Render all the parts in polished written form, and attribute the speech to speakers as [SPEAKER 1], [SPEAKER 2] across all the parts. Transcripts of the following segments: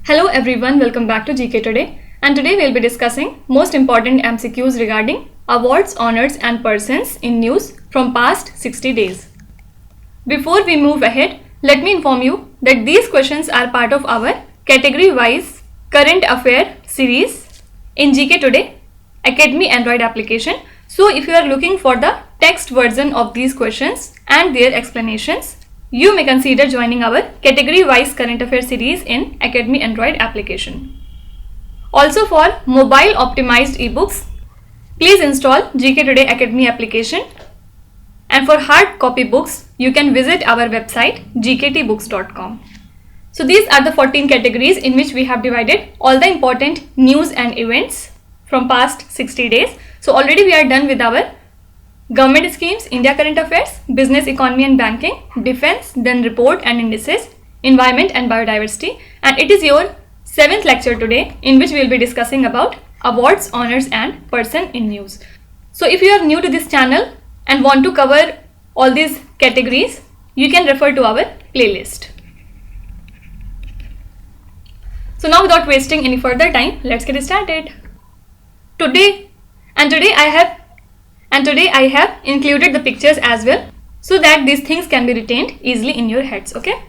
[SPEAKER 1] Hello everyone, welcome back to GK Today, and today we'll be discussing most important MCQs regarding awards, honors and persons in news from past 60 days. Before we move ahead, let me inform you that these questions are part of our category-wise current affair series in GK Today Academy Android application. So if you are looking for the text version of these questions and their explanations, you may consider joining our category-wise current affair series in Academy Android application. Also for mobile optimized ebooks, please install GK Today Academy application. And for hard copy books, you can visit our website gktbooks.com. So these are the 14 categories in which we have divided all the important news and events from past 60 days. So already we are done with our government schemes, India current affairs, business, economy and banking, defense, then report and indices, environment and biodiversity. And it is your 7th lecture today in which we will be discussing about awards, honors and person in news. So if you are new to this channel and want to cover all these categories, you can refer to our playlist. So now without wasting any further time, let's get started. Today I have included the pictures as well so that these things can be retained easily in your heads. Okay.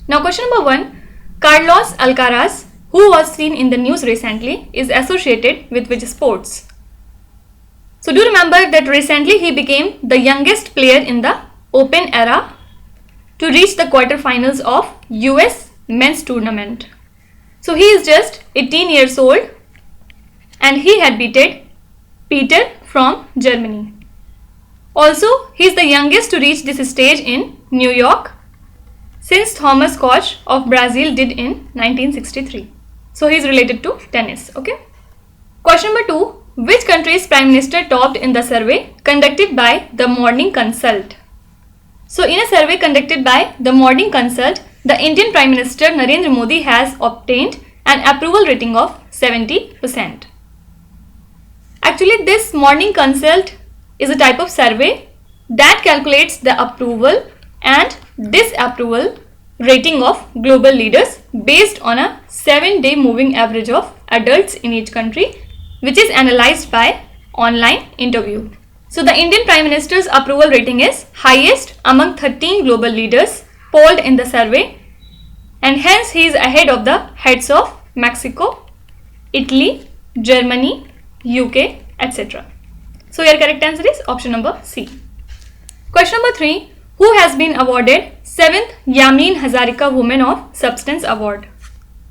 [SPEAKER 1] Now question number 1. Carlos Alcaraz, who was seen in the news recently, is associated with which sports? So do remember that recently he became the youngest player in the Open era to reach the quarterfinals of US men's tournament. So he is just 18 years old and he had beaten Peter from Germany. Also, he is the youngest to reach this stage in New York since Thomas Koch of Brazil did in 1963. So he is related to tennis. Okay. Question number 2. Which country's Prime Minister topped in the survey conducted by the Morning Consult? So in a survey conducted by the Morning Consult, the Indian Prime Minister Narendra Modi has obtained an approval rating of 70%. Actually, this Morning Consult is a type of survey that calculates the approval and disapproval rating of global leaders based on a 7-day moving average of adults in each country, which is analyzed by online interview. So the Indian Prime Minister's approval rating is highest among 13 global leaders polled in the survey, and hence he is ahead of the heads of Mexico, Italy, Germany, UK, etc. So your correct answer is option number C. Question number 3. Who has been awarded 7th Yamin Hazarika Women of Substance Award?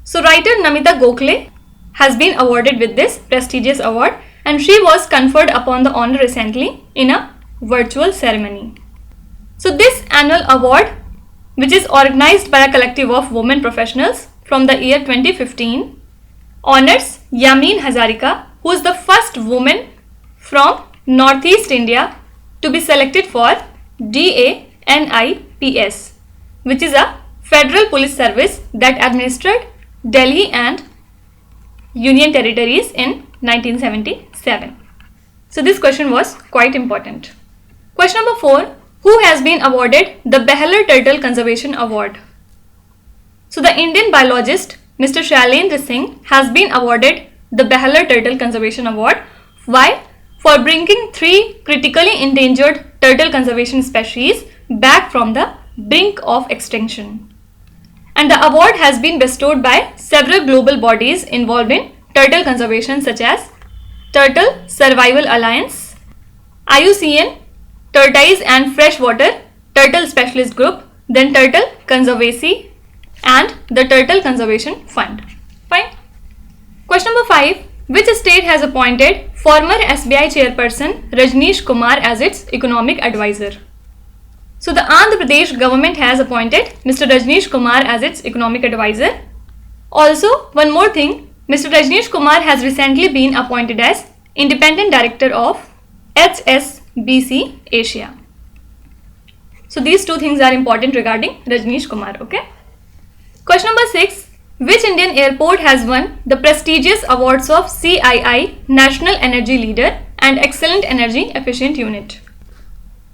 [SPEAKER 1] So writer Namita Gokhale has been awarded with this prestigious award, and she was conferred upon the honor recently in a virtual ceremony. So this annual award, which is organized by a collective of women professionals from the year 2015, honors Yamin Hazarika, who is the first woman from Northeast India to be selected for DANIPS, which is a federal police service that administered Delhi and Union Territories in 1977. So this question was quite important. Question number 4. Who has been awarded the Behler Turtle Conservation Award? So the Indian biologist Mr. Shailendra Singh has been awarded the Behler Turtle Conservation Award. Why? For bringing 3 critically endangered turtle conservation species back from the brink of extinction. And the award has been bestowed by several global bodies involved in turtle conservation such as Turtle Survival Alliance, IUCN, Tortoise and Freshwater Turtle Specialist Group, then Turtle Conservancy and the Turtle Conservation Fund. Fine. Question number 5. Which state has appointed former SBI chairperson Rajneesh Kumar as its economic advisor? So the Andhra Pradesh government has appointed Mr. Rajneesh Kumar as its economic advisor. Also, one more thing, Mr. Rajneesh Kumar has recently been appointed as independent director of HSBC Asia. So these 2 things are important regarding Rajneesh Kumar. Okay. Question number 6. Which Indian airport has won the prestigious awards of CII National Energy Leader and Excellent Energy Efficient Unit?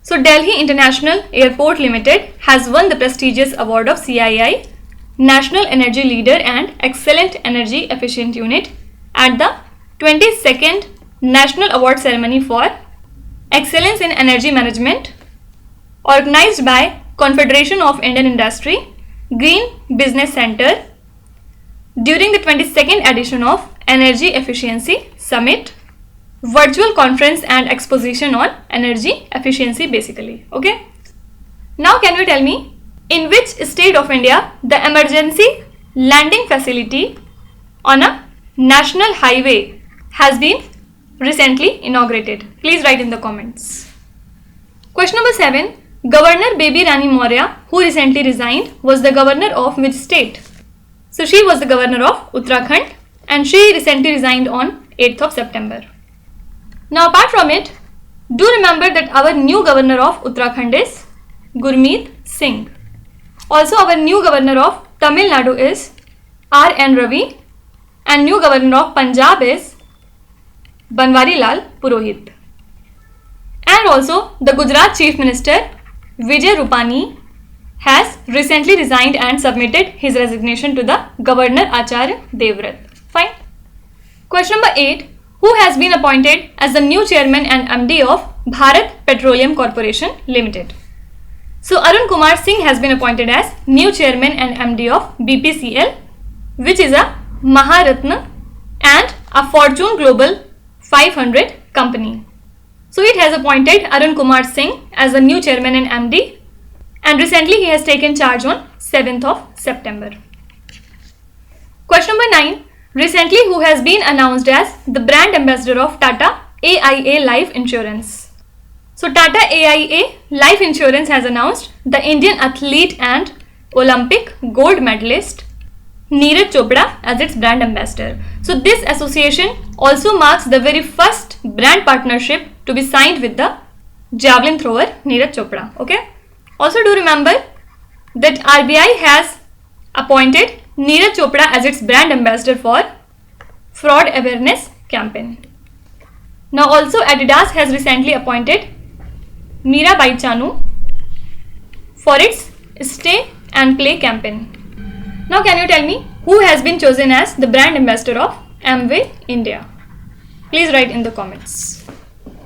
[SPEAKER 1] So Delhi International Airport Limited has won the prestigious award of CII National Energy Leader and Excellent Energy Efficient Unit at the 22nd National Award Ceremony for Excellence in Energy Management organized by Confederation of Indian Industry, Green Business Center during the 22nd edition of Energy Efficiency Summit, virtual conference and exposition on energy efficiency basically. Okay. Now can you tell me in which state of India the emergency landing facility on a national highway has been recently inaugurated? Please write in the comments. Question number 7. Governor Baby Rani Maurya, who recently resigned, was the governor of which state? So she was the governor of Uttarakhand and she recently resigned on 8th of September. Now apart from it, do remember that our new governor of Uttarakhand is Gurmeet Singh. Also our new governor of Tamil Nadu is R.N. Ravi and new governor of Punjab is Banwari Lal Purohit. And also the Gujarat Chief Minister Vijay Rupani has recently resigned and submitted his resignation to the Governor Acharya Devvrat. Fine. Question number 8. Who has been appointed as the new chairman and MD of Bharat Petroleum Corporation Limited? So Arun Kumar Singh has been appointed as new chairman and MD of BPCL, which is a Maharatna and a Fortune Global 500 company. So it has appointed Arun Kumar Singh as the new chairman and MD, and recently he has taken charge on 7th of September. Question number 9. Recently, who has been announced as the brand ambassador of Tata AIA Life Insurance? So Tata AIA Life Insurance has announced the Indian athlete and Olympic gold medalist Neeraj Chopra as its brand ambassador. So this association also marks the very first brand partnership to be signed with the javelin thrower Neeraj Chopra. Okay. Also do remember that RBI has appointed Neeraj Chopra as its brand ambassador for fraud awareness campaign. Now also Adidas has recently appointed Mirabai Chanu for its Stay and Play campaign. Now can you tell me who has been chosen as the brand ambassador of Amway India? Please write in the comments.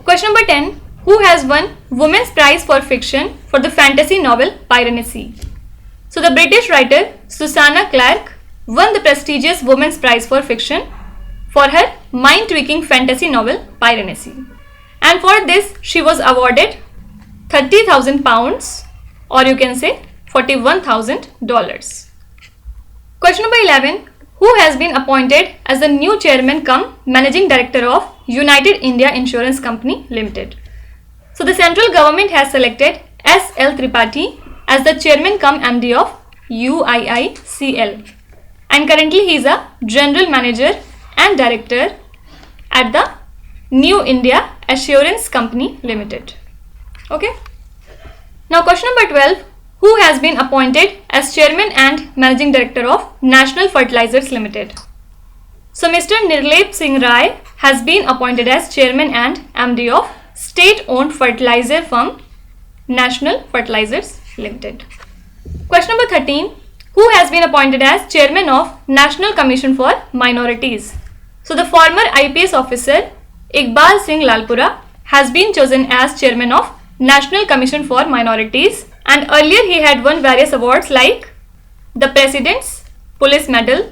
[SPEAKER 1] Question number 10. Who has won Women's Prize for Fiction for the fantasy novel Piranesi? So the British writer Susanna Clarke won the prestigious Women's Prize for Fiction for her mind-tweaking fantasy novel Piranesi. And for this she was awarded £30,000 or you can say $41,000. Question number 11. Who has been appointed as the new chairman cum managing director of United India Insurance Company Limited? So the central government has selected S.L. Tripathi as the chairman cum MD of UIICL, and currently he is a general manager and director at the New India Assurance Company Limited. Okay. Now question number 12. Who has been appointed as chairman and managing director of National Fertilizers Limited? So Mr. Nirlep Singh Rai has been appointed as chairman and MD of state-owned fertilizer firm National Fertilizers Limited. Question number 13. Who has been appointed as chairman of National Commission for Minorities? So the former IPS officer Iqbal Singh Lalpura has been chosen as chairman of National Commission for Minorities, and earlier he had won various awards like the President's Police Medal,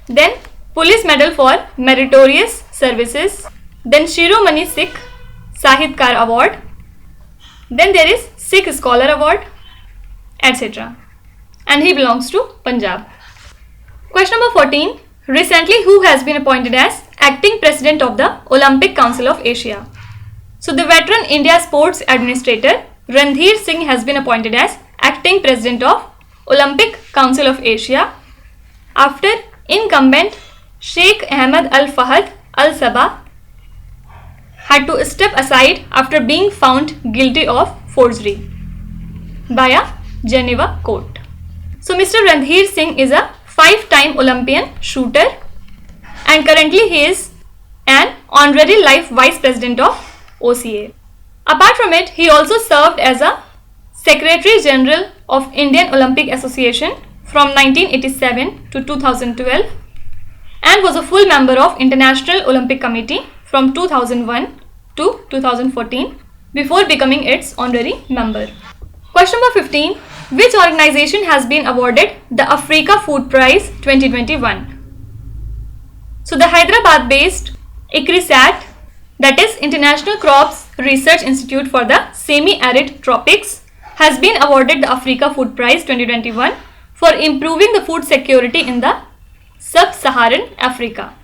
[SPEAKER 1] then Police Medal for Meritorious Services, then Shiromani Sikh Sahitkar Award, then there is Sikh Scholar Award, etc. And he belongs to Punjab. Question number 14. Recently, who has been appointed as acting president of the Olympic Council of Asia? So the veteran India Sports Administrator Randhir Singh has been appointed as acting president of Olympic Council of Asia after incumbent Sheikh Ahmed Al Fahad Al Sabah had to step aside after being found guilty of forgery by a Geneva court. So Mr. Randhir Singh is a 5-time Olympian shooter and currently he is an honorary life vice president of OCA. Apart from it, he also served as a Secretary General of Indian Olympic Association from 1987 to 2012 and was a full member of International Olympic Committee from 2001 to 2014 before becoming its honorary member. Question number 15. Which organization has been awarded the Africa Food Prize 2021? So the Hyderabad-based ICRISAT, that is International Crops Research Institute for the Semi-Arid Tropics, has been awarded the Africa Food Prize 2021 for improving the food security in the Sub-Saharan Africa.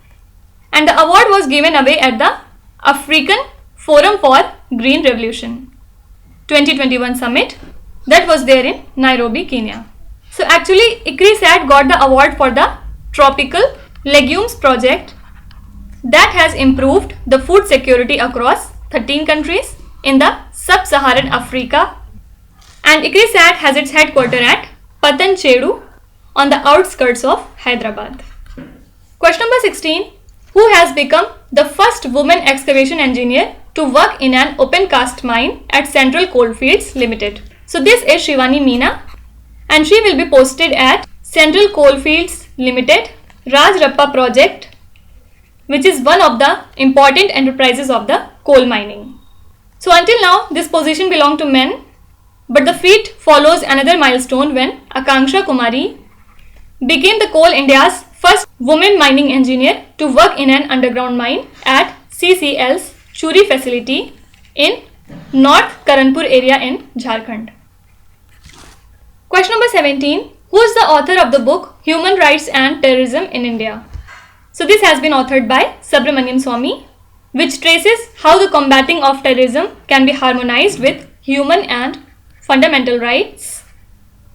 [SPEAKER 1] And the award was given away at the African Forum for Green Revolution 2021 summit that was there in Nairobi, Kenya. So actually ICRISAT got the award for the tropical legumes project that has improved the food security across 13 countries in the Sub-Saharan Africa, and ICRISAT has its headquarters at Patancheru on the outskirts of Hyderabad. Question number 16. Who has become the first woman excavation engineer to work in an open cast mine at Central Coalfields Limited? So this is Shivani Meena, and she will be posted at Central Coalfields Limited Rajrappa project, which is one of the important enterprises of the coal mining. So until now this position belonged to men, but the feat follows another milestone when Akanksha Kumari became the Coal India's first woman mining engineer to work in an underground mine at CCL's Churi facility in North Karanpur area in Jharkhand. Question number 17. Who is the author of the book Human Rights and Terrorism in India? So this has been authored by Subramanian Swamy, which traces how the combating of terrorism can be harmonized with human and fundamental rights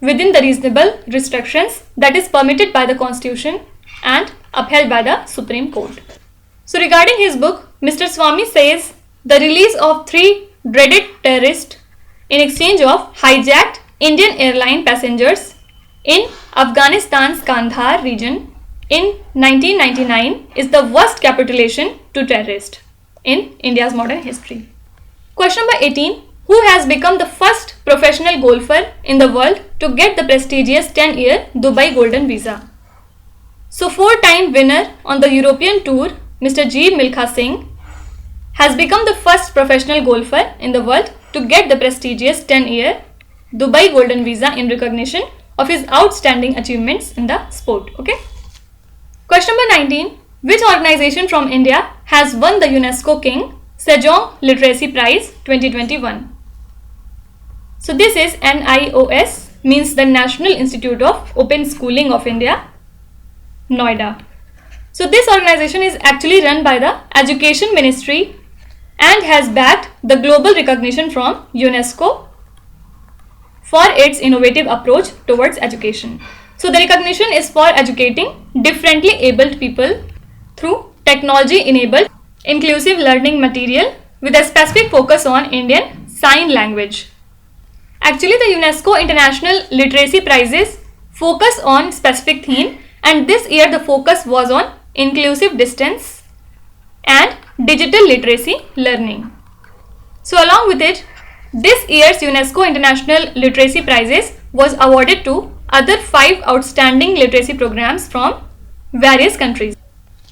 [SPEAKER 1] within the reasonable restrictions that is permitted by the Constitution and upheld by the Supreme Court. So regarding his book, Mr. Swamy says the release of 3 dreaded terrorists in exchange of hijacked Indian airline passengers in Afghanistan's Kandahar region in 1999 is the worst capitulation to terrorists in India's modern history. Question number 18. Who has become the first professional golfer in the world to get the prestigious 10-year Dubai Golden Visa? So 4-time winner on the European Tour, Mr. G. Milkha Singh, has become the first professional golfer in the world to get the prestigious 10-year Dubai Golden Visa in recognition of his outstanding achievements in the sport. Okay. Question number 19. Which organization from India has won the UNESCO King Sejong Literacy Prize 2021? So this is NIOS, means the National Institute of Open Schooling of India, Noida. So this organization is actually run by the Education Ministry and has backed the global recognition from UNESCO for its innovative approach towards education. So the recognition is for educating differently abled people through technology-enabled inclusive learning material with a specific focus on Indian Sign Language. Actually, the UNESCO International Literacy Prizes focus on specific theme, and this year the focus was on inclusive distance and digital literacy learning. So along with it, this year's UNESCO International Literacy Prizes was awarded to other 5 outstanding literacy programs from various countries.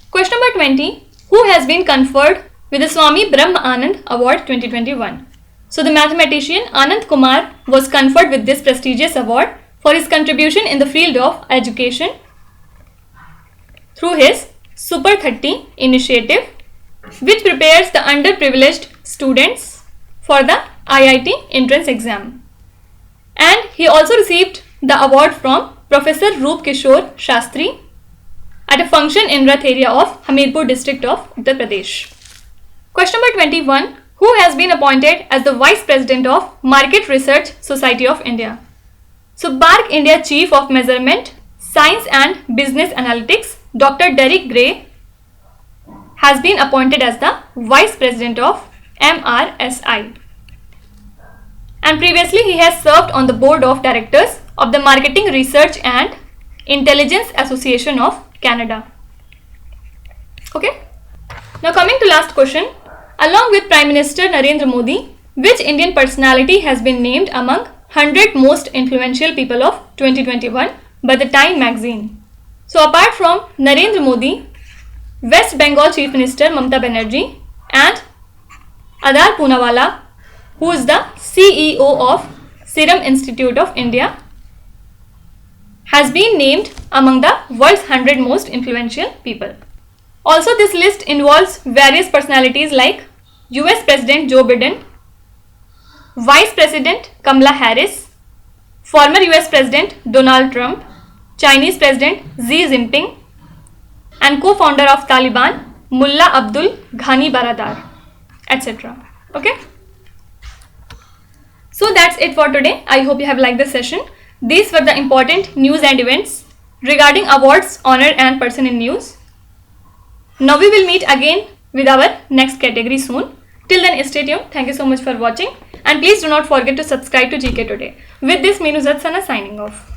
[SPEAKER 1] Question number 20. Who has been conferred with the Swami Brahma Anand Award 2021? So the mathematician Anand Kumar was conferred with this prestigious award for his contribution in the field of education through his Super 30 initiative, which prepares the underprivileged students for the IIT entrance exam. And he also received the award from Professor Roop Kishore Shastri at a function in Rath area of Hamirpur district of Uttar Pradesh. Question number 21. Who has been appointed as the Vice President of Market Research Society of India? So BARC India Chief of Measurement, Science and Business Analytics, Dr. Derek Gray, has been appointed as the Vice President of MRSI. And previously he has served on the Board of Directors of the Marketing Research and Intelligence Association of Canada. Okay. Now coming to last question. Along with Prime Minister Narendra Modi, which Indian personality has been named among 100 most influential people of 2021 by the Time magazine. So apart from Narendra Modi, West Bengal Chief Minister Mamata Banerjee and Adar Poonawalla, who is the CEO of Serum Institute of India, has been named among the world's 100 most influential people. Also, this list involves various personalities like US President Joe Biden, Vice President Kamala Harris, former US President Donald Trump, Chinese President Xi Jinping, and co-founder of Taliban Mullah Abdul Ghani Baradar, etc. Okay? So that's it for today. I hope you have liked the session. These were the important news and events regarding awards, honor and person in news. Now we will meet again with our next category soon. Till then, stay tuned. Thank you so much for watching and please do not forget to subscribe to GK Today. With this, Meenu Zatsana signing off.